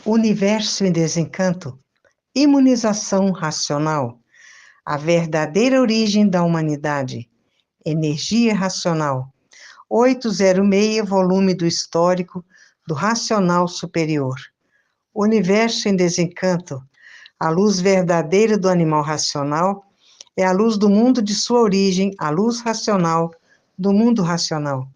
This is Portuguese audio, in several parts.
Universo em desencanto, imunização racional, a verdadeira origem da humanidade, energia racional, 806, volume do histórico do racional superior. Universo em desencanto, a luz verdadeira do animal racional é a luz do mundo de sua origem, a luz racional do mundo racional.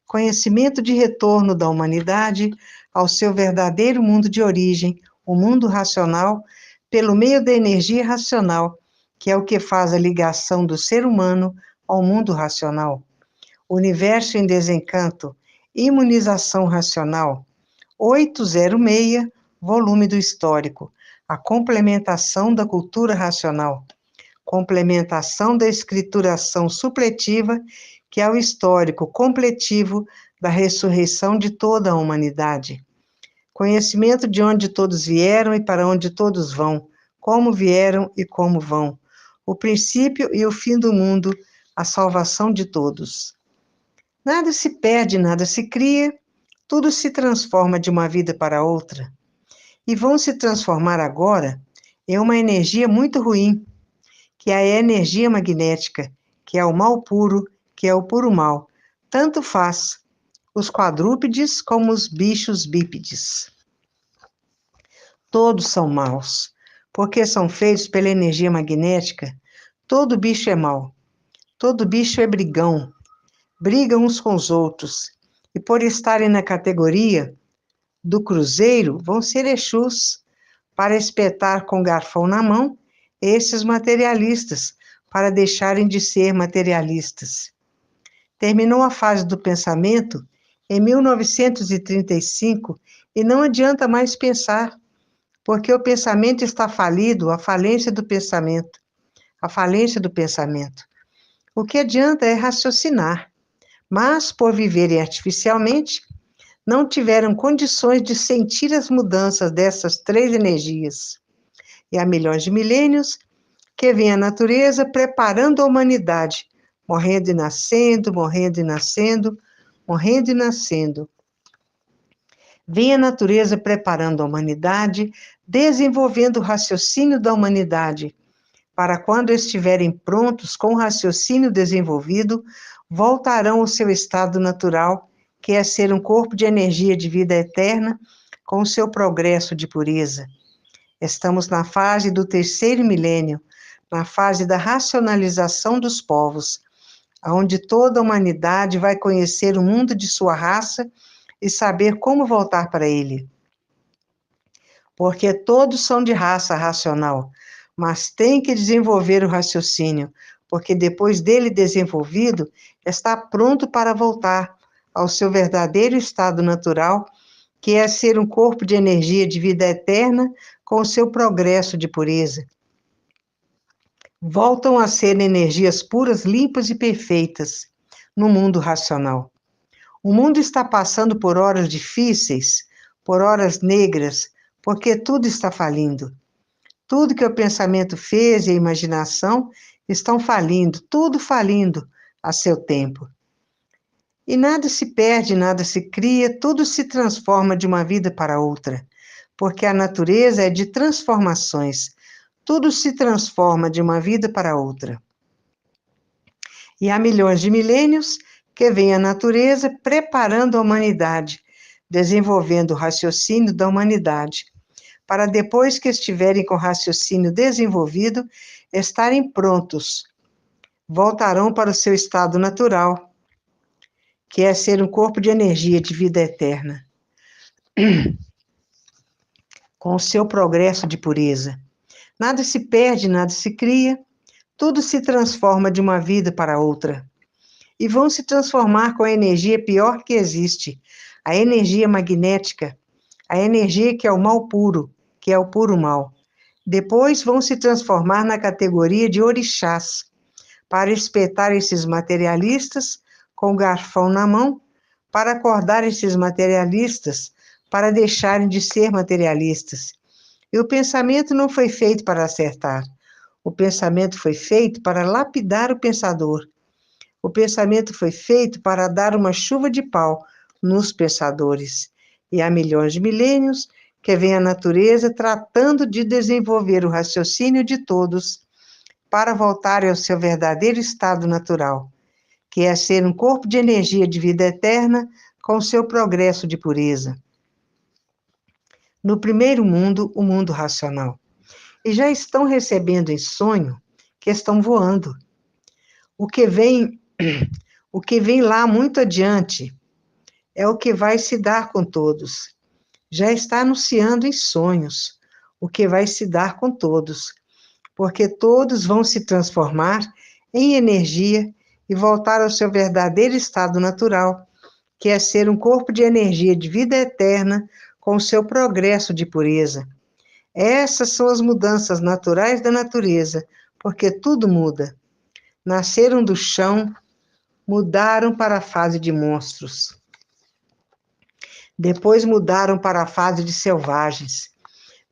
Conhecimento de retorno da humanidade ao seu verdadeiro mundo de origem, o mundo racional, pelo meio da energia racional, que é o que faz a ligação do ser humano ao mundo racional. Universo em desencanto, imunização racional, 806, volume do histórico, a complementação da cultura racional, complementação da escrituração supletiva, que é o histórico completivo da ressurreição de toda a humanidade. Conhecimento de onde todos vieram e para onde todos vão, como vieram e como vão, o princípio e o fim do mundo, a salvação de todos. Nada se perde, nada se cria, tudo se transforma de uma vida para outra. E vão se transformar agora em uma energia muito ruim, que é a energia magnética, que é o mal puro, que é o puro mal. Tanto faz os quadrúpedes como os bichos bípedes. Todos são maus, porque são feitos pela energia magnética. Todo bicho é mau, todo bicho é brigão, brigam uns com os outros, e por estarem na categoria do cruzeiro, vão ser Exus, para espetar com garfão na mão esses materialistas, para deixarem de ser materialistas. Terminou a fase do pensamento em 1935 e não adianta mais pensar, porque o pensamento está falido, a falência do pensamento. A falência do pensamento. O que adianta é raciocinar, mas, por viverem artificialmente, não tiveram condições de sentir as mudanças dessas três energias. E há milhões de milênios que vem a natureza preparando a humanidade, morrendo e nascendo, morrendo e nascendo, morrendo e nascendo. Vem a natureza preparando a humanidade, desenvolvendo o raciocínio da humanidade, para quando estiverem prontos com o raciocínio desenvolvido, voltarão ao seu estado natural, que é ser um corpo de energia de vida eterna, com o seu progresso de pureza. Estamos na fase do terceiro milênio, na fase da racionalização dos povos, onde toda a humanidade vai conhecer o mundo de sua raça e saber como voltar para ele. Porque todos são de raça racional, mas tem que desenvolver o raciocínio, porque depois dele desenvolvido, está pronto para voltar ao seu verdadeiro estado natural, que é ser um corpo de energia de vida eterna com o seu progresso de pureza. Voltam a ser energias puras, limpas e perfeitas no mundo racional. O mundo está passando por horas difíceis, por horas negras, porque tudo está falindo. Tudo que o pensamento fez e a imaginação estão falindo, tudo falindo a seu tempo. E nada se perde, nada se cria, tudo se transforma de uma vida para outra, porque a natureza é de transformações, tudo se transforma de uma vida para outra. E há milhões de milênios que vem a natureza preparando a humanidade, desenvolvendo o raciocínio da humanidade, para depois que estiverem com o raciocínio desenvolvido, estarem prontos. Voltarão para o seu estado natural, que é ser um corpo de energia de vida eterna, com o seu progresso de pureza. Nada se perde, nada se cria, tudo se transforma de uma vida para outra. E vão se transformar com a energia pior que existe, a energia magnética, a energia que é o mal puro, que é o puro mal. Depois vão se transformar na categoria de orixás, para espetar esses materialistas com o garfão na mão, para acordar esses materialistas, para deixarem de ser materialistas. E o pensamento não foi feito para acertar. O pensamento foi feito para lapidar o pensador. O pensamento foi feito para dar uma chuva de pau nos pensadores. E há milhões de milênios que vem a natureza tratando de desenvolver o raciocínio de todos para voltarem ao seu verdadeiro estado natural, que é ser um corpo de energia de vida eterna com seu progresso de pureza. No primeiro mundo, o mundo racional. E já estão recebendo em sonho que estão voando. O que vem lá muito adiante é o que vai se dar com todos. Já está anunciando em sonhos o que vai se dar com todos, porque todos vão se transformar em energia e voltar ao seu verdadeiro estado natural, que é ser um corpo de energia de vida eterna com o seu progresso de pureza. Essas são as mudanças naturais da natureza, porque tudo muda. Nasceram do chão, mudaram para a fase de monstros. Depois mudaram para a fase de selvagens.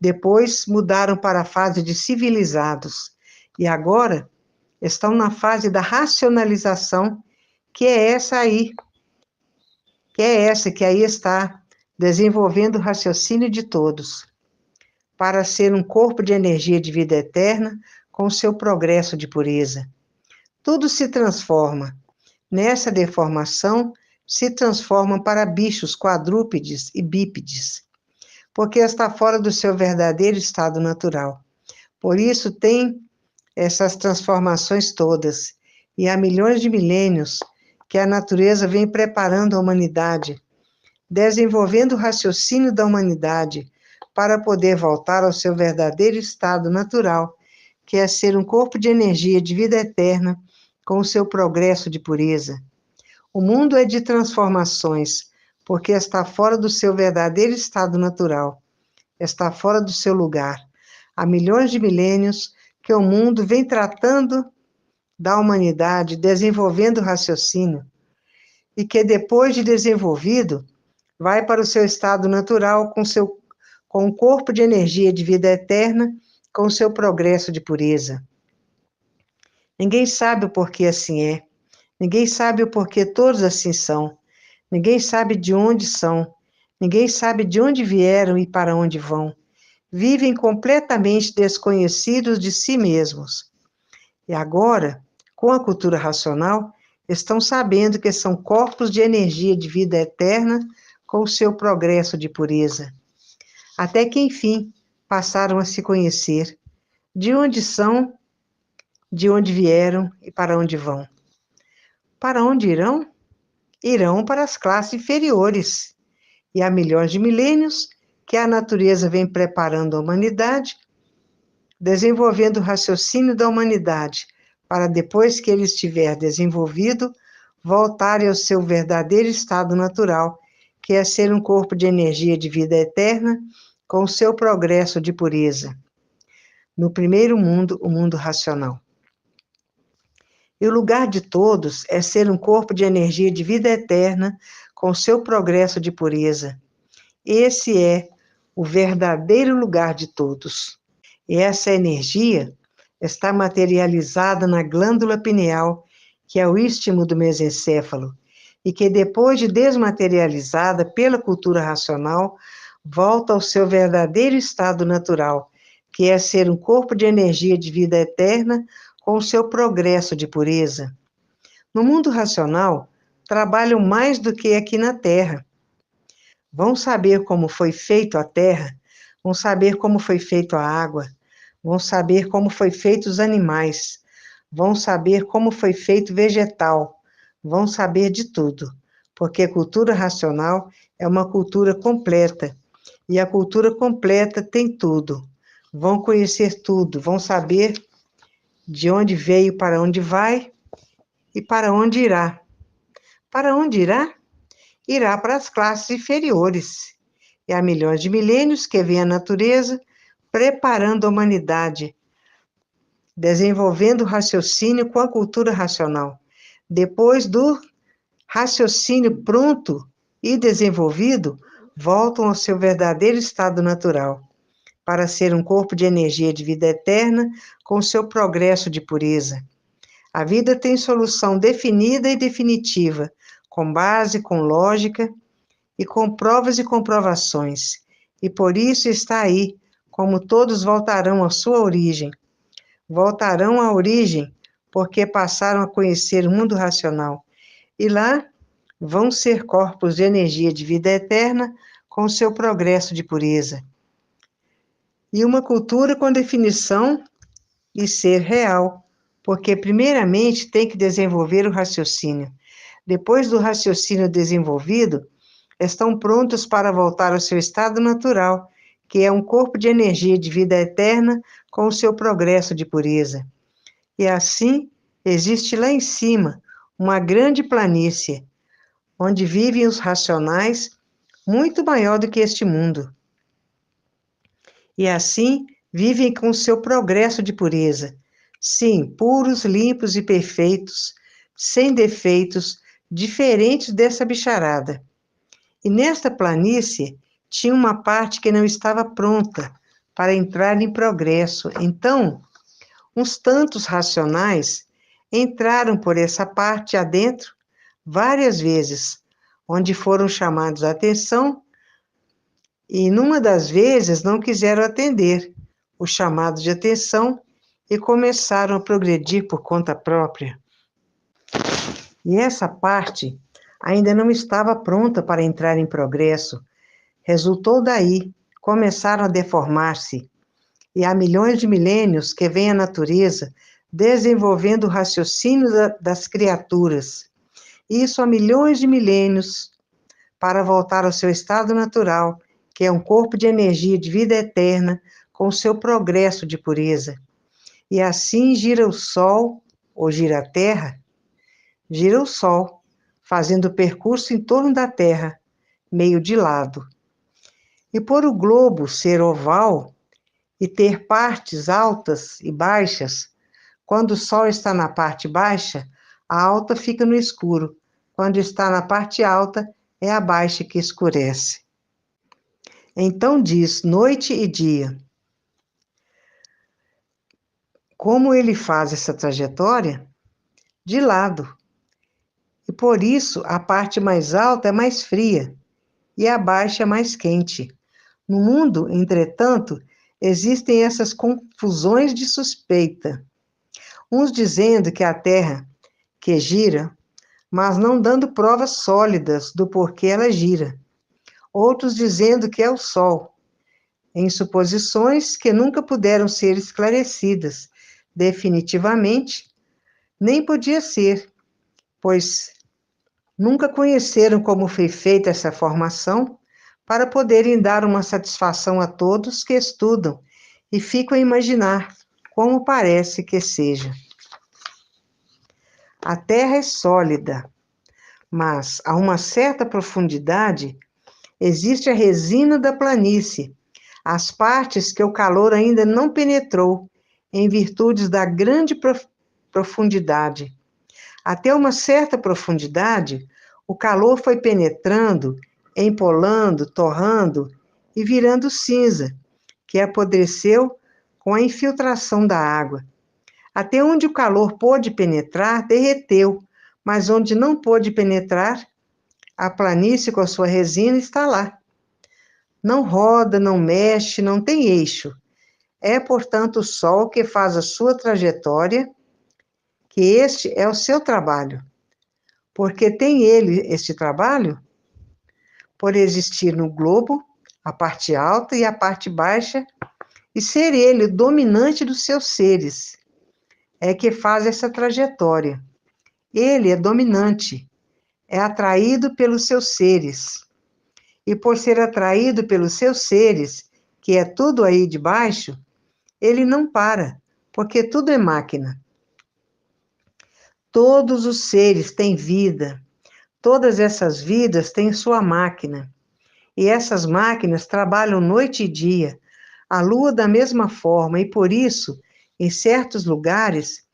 Depois mudaram para a fase de civilizados. E agora estão na fase da racionalização, que é essa aí. Que aí está desenvolvendo o raciocínio de todos, para ser um corpo de energia de vida eterna com o seu progresso de pureza. Tudo se transforma. Nessa deformação, se transformam para bichos quadrúpedes e bípedes, porque está fora do seu verdadeiro estado natural. Por isso tem essas transformações todas, e há milhões de milênios que a natureza vem preparando a humanidade, desenvolvendo o raciocínio da humanidade para poder voltar ao seu verdadeiro estado natural, que é ser um corpo de energia de vida eterna com o seu progresso de pureza. O mundo é de transformações, porque está fora do seu verdadeiro estado natural, está fora do seu lugar. Há milhões de milênios que o mundo vem tratando da humanidade, desenvolvendo o raciocínio, e que depois de desenvolvido, vai para o seu estado natural com um corpo de energia de vida eterna, com o seu progresso de pureza. Ninguém sabe o porquê assim é. Ninguém sabe o porquê todos assim são. Ninguém sabe de onde são. Ninguém sabe de onde vieram e para onde vão. Vivem completamente desconhecidos de si mesmos. E agora, com a cultura racional, estão sabendo que são corpos de energia de vida eterna com o seu progresso de pureza. Até que, enfim, passaram a se conhecer. De onde são, de onde vieram e para onde vão. Para onde irão? Irão para as classes inferiores. E há milhões de milênios que a natureza vem preparando a humanidade, desenvolvendo o raciocínio da humanidade, para depois que ele estiver desenvolvido, voltarem ao seu verdadeiro estado natural, que é ser um corpo de energia de vida eterna, com o seu progresso de pureza. No primeiro mundo, o mundo racional. E o lugar de todos é ser um corpo de energia de vida eterna, com o seu progresso de pureza. Esse é o verdadeiro lugar de todos. E essa energia está materializada na glândula pineal, que é o istmo do mesencéfalo, e que depois de desmaterializada pela cultura racional, volta ao seu verdadeiro estado natural, que é ser um corpo de energia de vida eterna com o seu progresso de pureza. No mundo racional, trabalham mais do que aqui na Terra. Vão saber como foi feito a terra, vão saber como foi feito a água, vão saber como foi feito os animais, vão saber como foi feito vegetal, vão saber de tudo, porque a cultura racional é uma cultura completa, e a cultura completa tem tudo. Vão conhecer tudo, vão saber de onde veio, para onde vai e para onde irá. Para onde irá? Irá para as classes inferiores. E há milhões de milênios que vem a natureza preparando a humanidade, desenvolvendo o raciocínio com a cultura racional. Depois do raciocínio pronto e desenvolvido, voltam ao seu verdadeiro estado natural, para ser um corpo de energia de vida eterna com seu progresso de pureza. A vida tem solução definida e definitiva, com base, com lógica e com provas e comprovações. e por isso está aí, como todos voltarão à sua origem. Voltarão à origem porque passaram a conhecer o mundo racional. E lá vão ser corpos de energia de vida eterna com o seu progresso de pureza. E uma cultura com definição e ser real, porque primeiramente tem que desenvolver o raciocínio. Depois do raciocínio desenvolvido, estão prontos para voltar ao seu estado natural, que é um corpo de energia de vida eterna com o seu progresso de pureza. E assim, existe lá em cima uma grande planície, onde vivem os racionais, muito maior do que este mundo. E assim, vivem com o seu progresso de pureza. Sim, puros, limpos e perfeitos, sem defeitos, diferentes dessa bicharada. E nesta planície tinha uma parte que não estava pronta para entrar em progresso. Então, uns tantos racionais entraram por essa parte adentro várias vezes, onde foram chamados a atenção e, numa das vezes, não quiseram atender o chamado de atenção e começaram a progredir por conta própria. E essa parte ainda não estava pronta para entrar em progresso. Resultou daí, começaram a deformar-se. E há milhões de milênios que vem a natureza desenvolvendo o raciocínio das criaturas. Isso há milhões de milênios para voltar ao seu estado natural, que é um corpo de energia de vida eterna com o seu progresso de pureza. E assim gira o Sol, ou gira a Terra, gira o Sol, fazendo o percurso em torno da Terra, meio de lado. E por o globo ser oval e ter partes altas e baixas, quando o Sol está na parte baixa, a alta fica no escuro. Quando está na parte alta, é a baixa que escurece. Então diz noite e dia. Como ele faz essa trajetória? De lado. E por isso a parte mais alta é mais fria e a baixa é mais quente. No mundo, entretanto, existem essas confusões de suspeita. Uns dizendo que a Terra que gira, mas não dando provas sólidas do porquê ela gira. Outros dizendo que é o Sol, em suposições que nunca puderam ser esclarecidas definitivamente, nem podia ser, pois nunca conheceram como foi feita essa formação para poderem dar uma satisfação a todos que estudam e ficam a imaginar como parece que seja. A Terra é sólida, mas a uma certa profundidade existe a resina da planície, as partes que o calor ainda não penetrou, em virtude da grande profundidade. Até uma certa profundidade, o calor foi penetrando, empolando, torrando e virando cinza, que apodreceu com a infiltração da água. Até onde o calor pôde penetrar, derreteu, mas onde não pôde penetrar, a planície com a sua resina está lá. Não roda, não mexe, não tem eixo. É, portanto, o Sol que faz a sua trajetória, que este é o seu trabalho. Porque tem ele este trabalho por existir no globo, a parte alta e a parte baixa, e ser ele o dominante dos seus seres, é que faz essa trajetória. Ele é dominante, é atraído pelos seus seres. E por ser atraído pelos seus seres, que é tudo aí de baixo, ele não para, porque tudo é máquina. Todos os seres têm vida, todas essas vidas têm sua máquina. E essas máquinas trabalham noite e dia, a lua da mesma forma, e por isso, em certos lugares,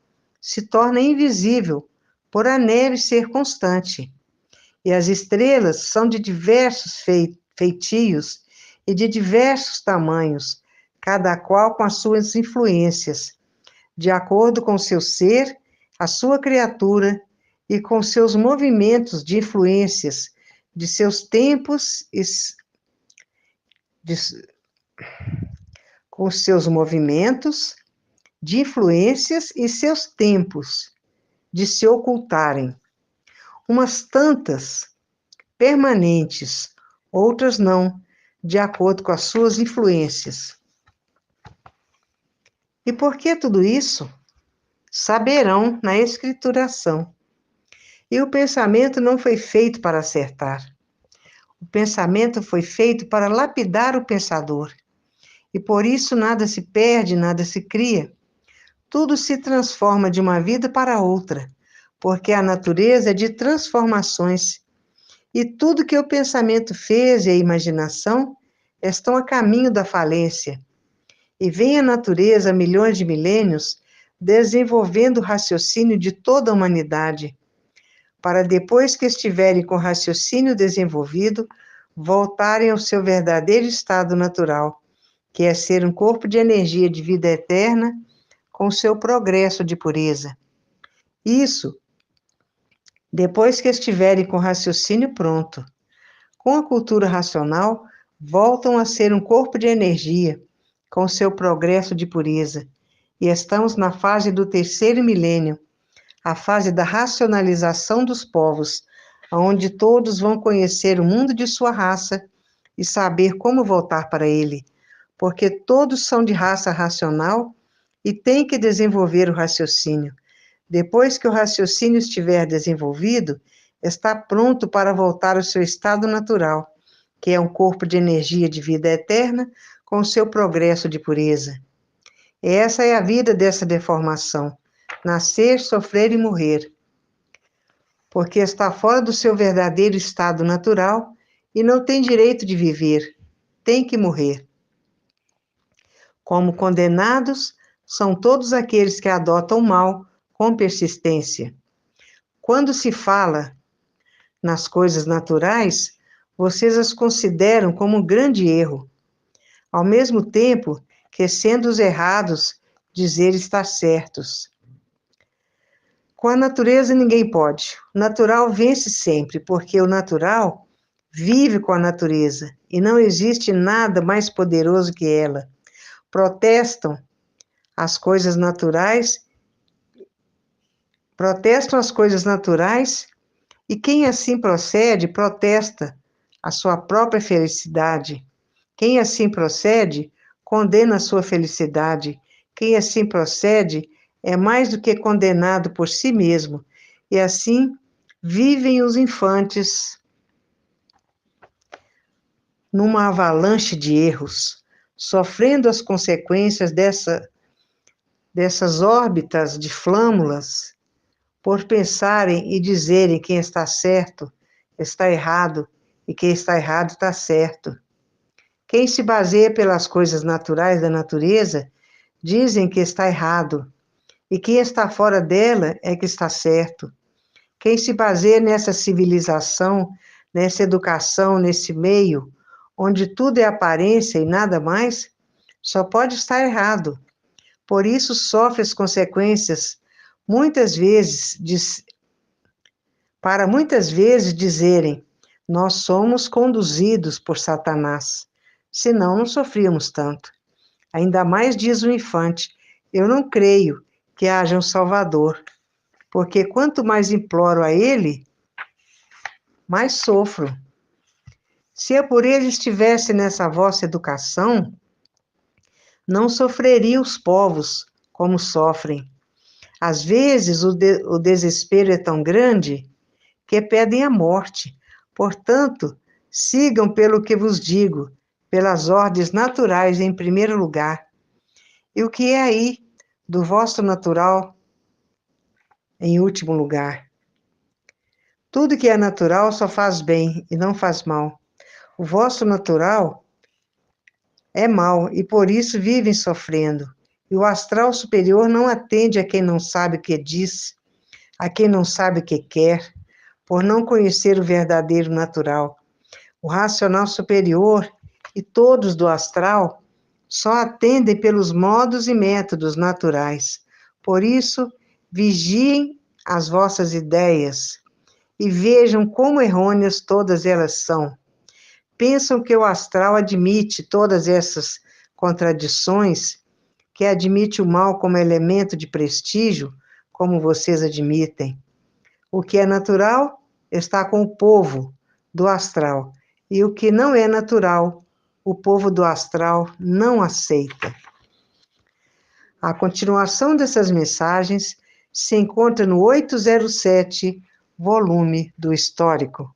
se torna invisível, por a neve ser constante. E as estrelas são de diversos feitios e de diversos tamanhos, cada qual com as suas influências, de acordo com o seu ser, a sua criatura e com seus movimentos de influências, de seus tempos de, com seus movimentos, de influências e seus tempos de se ocultarem. Umas tantas permanentes, outras não, de acordo com as suas influências. E por que tudo isso? Saberão na escrituração. E o pensamento não foi feito para acertar. O pensamento foi feito para lapidar o pensador. E por isso nada se perde, nada se cria. Tudo se transforma de uma vida para outra, porque a natureza é de transformações. E tudo que o pensamento fez e a imaginação estão a caminho da falência. E vem a natureza há milhões de milênios desenvolvendo o raciocínio de toda a humanidade, para depois que estiverem com o raciocínio desenvolvido, voltarem ao seu verdadeiro estado natural, que é ser um corpo de energia de vida eterna com seu progresso de pureza. Isso, depois que estiverem com o raciocínio pronto. Com a cultura racional, voltam a ser um corpo de energia, com seu progresso de pureza. E estamos na fase do terceiro milênio, a fase da racionalização dos povos, onde todos vão conhecer o mundo de sua raça e saber como voltar para ele, porque todos são de raça racional e têm que desenvolver o raciocínio. Depois que o raciocínio estiver desenvolvido, está pronto para voltar ao seu estado natural, que é um corpo de energia de vida eterna com seu progresso de pureza. E essa é a vida dessa deformação: nascer, sofrer e morrer. Porque está fora do seu verdadeiro estado natural e não tem direito de viver, tem que morrer. Como condenados, são todos aqueles que adotam o mal com persistência. Quando se fala nas coisas naturais, vocês as consideram como um grande erro, ao mesmo tempo que, sendo os errados, dizer estar certos. Com a natureza ninguém pode. O natural vence sempre, porque o natural vive com a natureza e não existe nada mais poderoso que ela. Protestam as coisas naturais e quem assim procede, protesta a sua própria felicidade. Quem assim procede, condena a sua felicidade. Quem assim procede, é mais do que condenado por si mesmo. E assim vivem os infantes numa avalanche de erros, sofrendo as consequências dessas órbitas de flâmulas, por pensarem e dizerem quem está certo está errado e quem está errado está certo. Quem se baseia pelas coisas naturais da natureza dizem que está errado, e quem está fora dela é que está certo. Quem se baseia nessa civilização, nessa educação, nesse meio, onde tudo é aparência e nada mais, só pode estar errado. Por isso sofre as consequências, para muitas vezes dizerem: nós somos conduzidos por Satanás, senão não sofríamos tanto. Ainda mais diz o infante: eu não creio que haja um Salvador, porque quanto mais imploro a ele, mais sofro. Se a pureza estivesse nessa vossa educação, não sofreria os povos como sofrem. Às vezes o desespero é tão grande que pedem a morte. Portanto, sigam pelo que vos digo, pelas ordens naturais em primeiro lugar. E o que é aí do vosso natural em último lugar? Tudo que é natural só faz bem e não faz mal. O vosso natural é mal e por isso vivem sofrendo. E o astral superior não atende a quem não sabe o que diz, a quem não sabe o que quer, por não conhecer o verdadeiro natural. O racional superior e todos do astral só atendem pelos modos e métodos naturais. Por isso, vigiem as vossas ideias e vejam como errôneas todas elas são. pensam que o astral admite todas essas contradições, que admite o mal como elemento de prestígio, como vocês admitem. O que é natural está com o povo do astral, e o que não é natural, o povo do astral não aceita. A continuação dessas mensagens se encontra no 807, volume do Histórico.